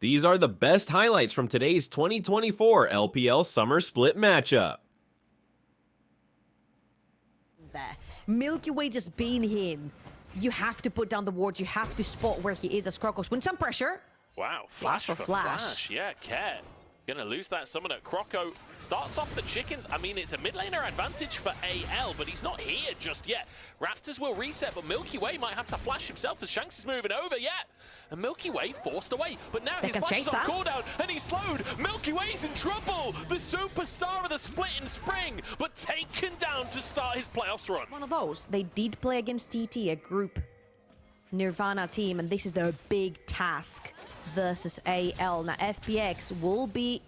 These are the best highlights from today's 2024 LPL Summer Split matchup. There. Milky Way just being him. You have to put down the wards. You have to spot where he is as Krokos wins some pressure. Wow, flash for flash. flash. Yeah, Care. Gonna lose that summon at Kroko. Starts off the chickens. I mean, it's a mid laner advantage for AL, but he's not here just yet. Raptors will reset, but Milky Way might have to flash himself as Shanks is moving over. Yeah, and Milky Way forced away. But now his flash is on cooldown, and he's slowed. Milky Way's in trouble. The superstar of the split in spring, but taken down to start his playoffs run. One of those. They did play against TT, a group Nirvana team, and this is their big task versus AL. Now FPX will be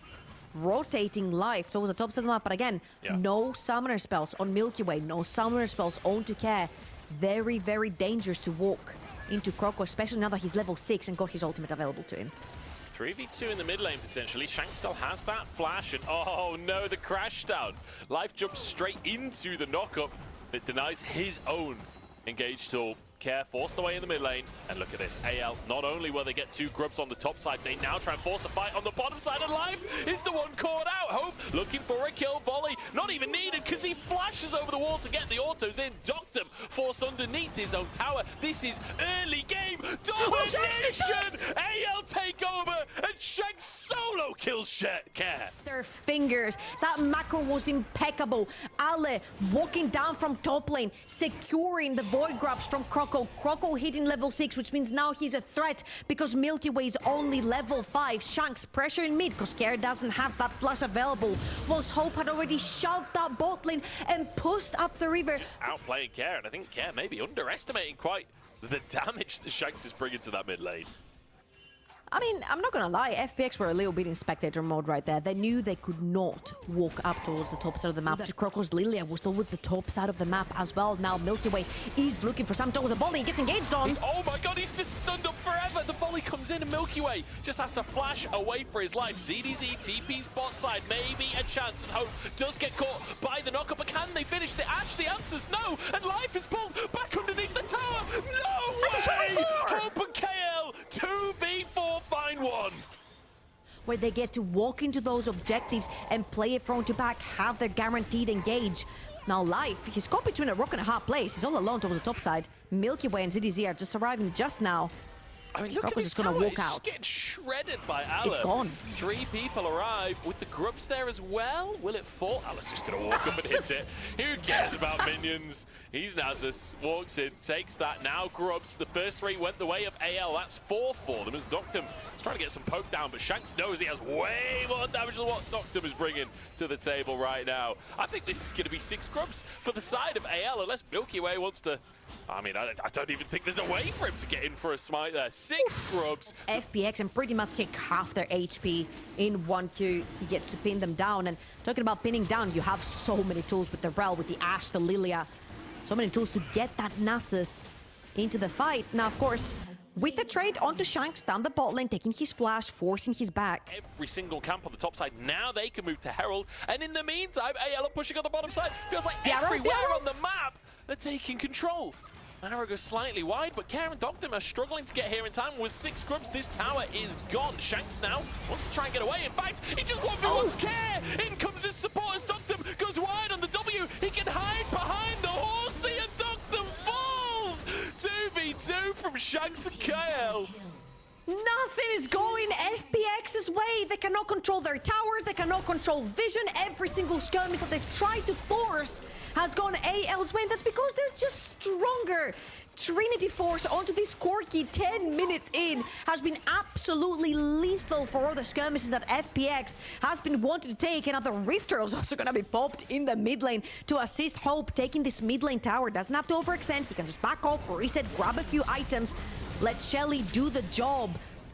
rotating live towards the top of the map, but again, no summoner spells on Milky Way, no summoner spells on to Care. Very, very dangerous to walk into Kroko, especially now that he's level 6 and got his ultimate available to him. 3v2 in the mid lane potentially. Shanks still has that flash, and oh no, the crash down. Life jumps straight into the knockup that denies his own engage tool. Care forced away in the mid lane, and look at this. AL, not only will they get 2 grubs on the top side, they now try and force a fight on the bottom side, and Life is the one caught out. Hope looking for a kill volley, not even needed because he flashes over the wall to get the autos in. Doctum forced underneath his own tower. This is early game domination. AL take over, and Shanks solo kills Care. Their fingers, that macro was impeccable. Ale walking down from top lane, securing the void grabs from Kroko. Kroko hitting level 6, which means now he's a threat because Milky Way is only level 5. Shanks pressure in mid because Care doesn't have that flash available. Whilst Hope had already shoved that bot lane and pushed up the river. Just outplaying Care, and I think Care may be underestimating quite the damage that Shanks is bringing to that mid lane. I mean, I'm not gonna lie, FPX were a little bit in spectator mode right there. They knew they could not walk up towards the top side of the map. Kroko's Lilia was towards the top side of the map as well. Now Milky Way is looking for some towards a volley. He gets engaged on. Oh my god, he's just stunned up forever. The volley comes in and Milky Way just has to flash away for his life. ZDZ TP spot side, maybe a chance as Hope does get caught by the knockup. But can they finish the Ash? The answer's no. And Life is pulled back underneath the tower. No way! Hope and KL 2v4 find one. Where they get to walk into those objectives and play it front to back, have their guaranteed engage. Now Life, he's caught between a rock and a hard place. He's all alone towards the top side. Milky Way and ZDZ are just arriving just now. I mean, look at this gonna walk out. Just getting shredded by Ala. It's gone. 3 people arrive with the grubs there as well. Will it fall? Ala's just gonna walk up and hit it. Who cares about minions? He's Nasus, walks in, takes that. Now grubs. The first 3 went the way of AL. That's 4 for them as Doctum is trying to get some poke down, but Shanks knows he has way more damage than what Doctum is bringing to the table right now. I think this is gonna be 6 grubs for the side of AL unless Milky Way wants to. I mean, I don't even think there's a way for him to get in for a smite there. 6 grubs. FPX and pretty much take half their HP in 1Q. He gets to pin them down. And talking about pinning down, you have so many tools with the Rel, with the Ashe, the Lilia. So many tools to get that Nasus into the fight. Now, of course, with the trade onto Shanks down the bot lane, taking his flash, forcing his back. Every single camp on the top side, now they can move to Herald. And in the meantime, AL are pushing on the bottom side. Feels like everywhere on the map, they're taking control. Arrow goes slightly wide, but Care and Doctum are struggling to get here in time. With 6 grubs, this tower is gone. Shanks now wants to try and get away. In fact, he just 1v1s Care. In comes his support as Doctum goes wide on the W. He can hide behind the horsey, and Doctum falls. 2v2 from Shanks and KL. Nothing is going FPX's way. They cannot control their towers. They cannot control vision. Every single skirmish that they've tried to force has gone AL's way. And that's because they're just stronger. Trinity Force onto this Corki 10 minutes in has been absolutely lethal for all the skirmishes that FPX has been wanting to take. And now the Rifter is also going to be popped in the mid lane to assist Hope taking this mid lane tower. Doesn't have to overextend. He can just back off, reset, grab a few items. Let Shelly do the job.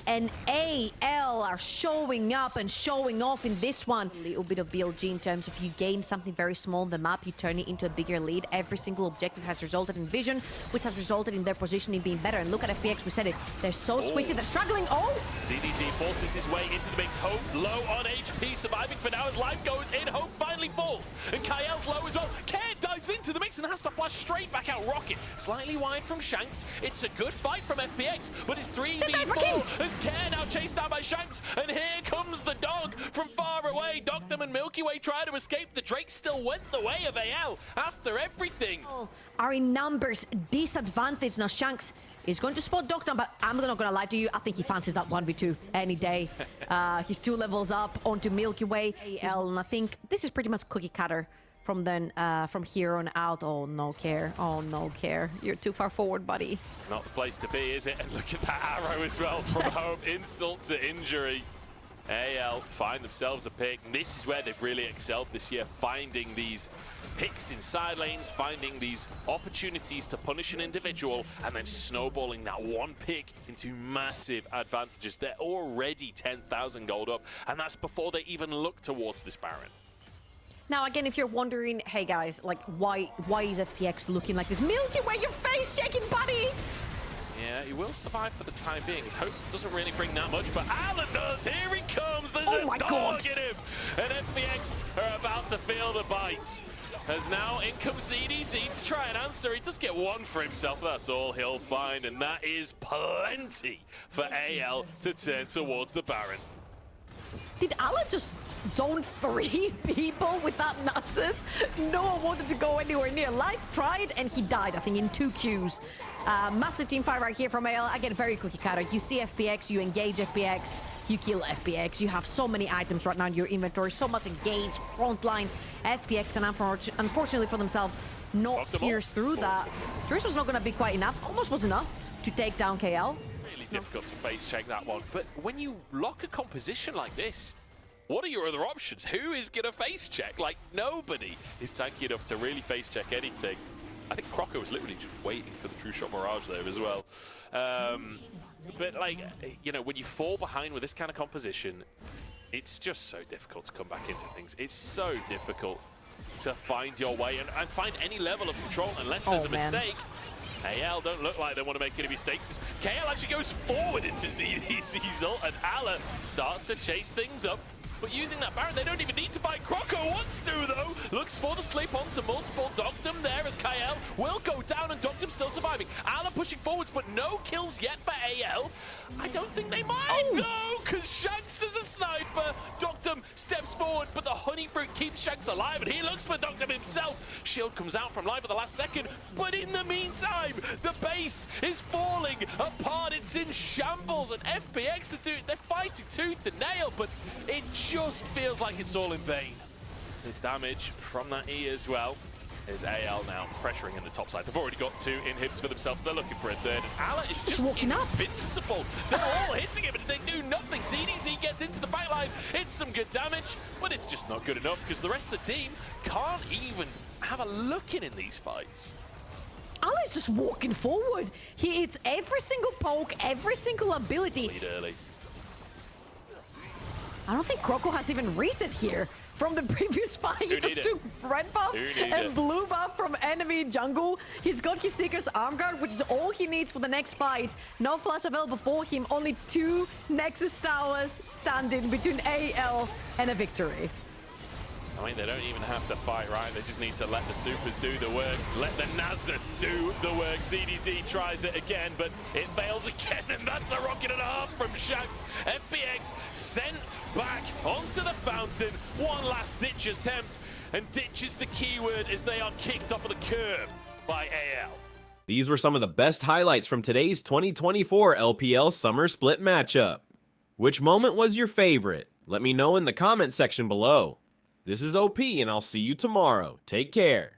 And AL are showing up and showing off in this one. A little bit of BLG in terms of you gain something very small on the map, you turn it into a bigger lead. Every single objective has resulted in vision, which has resulted in their positioning being better. And look at FPX, we said it. They're so squishy, they're struggling. Oh! ZDZ forces his way into the mix. Hope low on HP, surviving for now as life goes in. Hope finally falls. And Kael's low as well. Care dives into the mix and has to flash straight back out. Rocket slightly wide from Shanks. It's a good fight from FPX, but it's 3v4 as Shanks. Care now chased down by Shanks, and here comes the dog from far away. Doctum and Milky Way try to escape. The Drake still went the way of AL after everything. Are in numbers disadvantage. Now Shanks is going to spot Doctum, but I'm not gonna lie to you, I think he fancies that 1v2 any day. He's 2 levels up onto Milky Way, AL, and I think this is pretty much cookie cutter from then from here on out. Oh, no care. Oh, no care. You're too far forward, buddy. Not the place to be, is it? And look at that arrow as well from home. Insult to injury. AL find themselves a pick. And this is where they've really excelled this year, finding these picks in side lanes, finding these opportunities to punish an individual, and then snowballing that one pick into massive advantages. They're already 10,000 gold up, and that's before they even look towards this Baron. Now, again, if you're wondering, hey guys, like, why is FPX looking like this? Milky Way, your face shaking, buddy! Yeah, he will survive for the time being. His hope doesn't really bring that much, but Alan does. Here he comes. There's a dog in him. And FPX are about to feel the bite. As now in comes ZDZ to try and answer. He does get one for himself. That's all he'll find. And that is plenty for AL to turn towards the Baron. Did Alan just zone 3 people with that Nasus? No one wanted to go anywhere near. Life tried and he died, I think, in 2 Qs. Massive team fight right here from AL. Again, very cookie cutter. You see FPX, you engage FPX, you kill FPX. You have so many items right now in your inventory, so much engaged, frontline. FPX can unfortunately for themselves not pierce through that. Pierce was not going to be quite enough. Almost was enough to take down KL. Really difficult to face check that one. But when you lock a composition like this, what are your other options? Who is going to face check? Like, nobody is tanky enough to really face check anything. I think Croco was literally just waiting for the True Shot Mirage there as well. But, like, you know, when you fall behind with this kind of composition, it's just so difficult to come back into things. It's so difficult to find your way and find any level of control unless there's a mistake. AL don't look like they want to make any mistakes. KL actually goes forward into ZDC's ult, and Ala starts to chase things up. But using that Baron, they don't even need to fight. Croco wants to, though. Looks for the sleep onto multiple. Doctum there as KL will go down, and Doctum still surviving. Ala pushing forwards, but no kills yet for AL. I don't think they mind, though, because Shanks is a sniper. Doctum steps forward, but the honey fruit keeps Shanks alive, and he looks for Doctum himself. Shield comes out from life at the last second, but in the meantime, the base is falling apart. It's in shambles, and FPX are they're fighting tooth and nail, but it just feels like it's all in vain. The damage from that E as well is AL now pressuring in the top side. They've already got 2 inhibs for themselves. They're looking for a third. And Ala is just invincible. They're all hitting him and they do nothing. ZDZ gets into the backline. It's some good damage, but it's just not good enough because the rest of the team can't even have a look in these fights. Ala's just walking forward. He hits every single poke, every single ability. Lead early. I don't think Croco has even reset here from the previous fight. He just took red buff and blue buff from enemy jungle. He's got his Seeker's arm guard, which is all he needs for the next fight. No flash available for him. Only 2 Nexus towers standing between AL and a victory. I mean, they don't even have to fight, right? They just need to let the supers do the work. Let the Nasus do the work. ZDZ tries it again, but it fails again, and that's a rocket and a half from Shanks. FPX sent back onto the fountain. One last ditch attempt, and ditch is the keyword as they are kicked off of the curb by AL. These were some of the best highlights from today's 2024 LPL Summer Split matchup. Which moment was your favorite? Let me know in the comment section below. This is OP, and I'll see you tomorrow. Take care.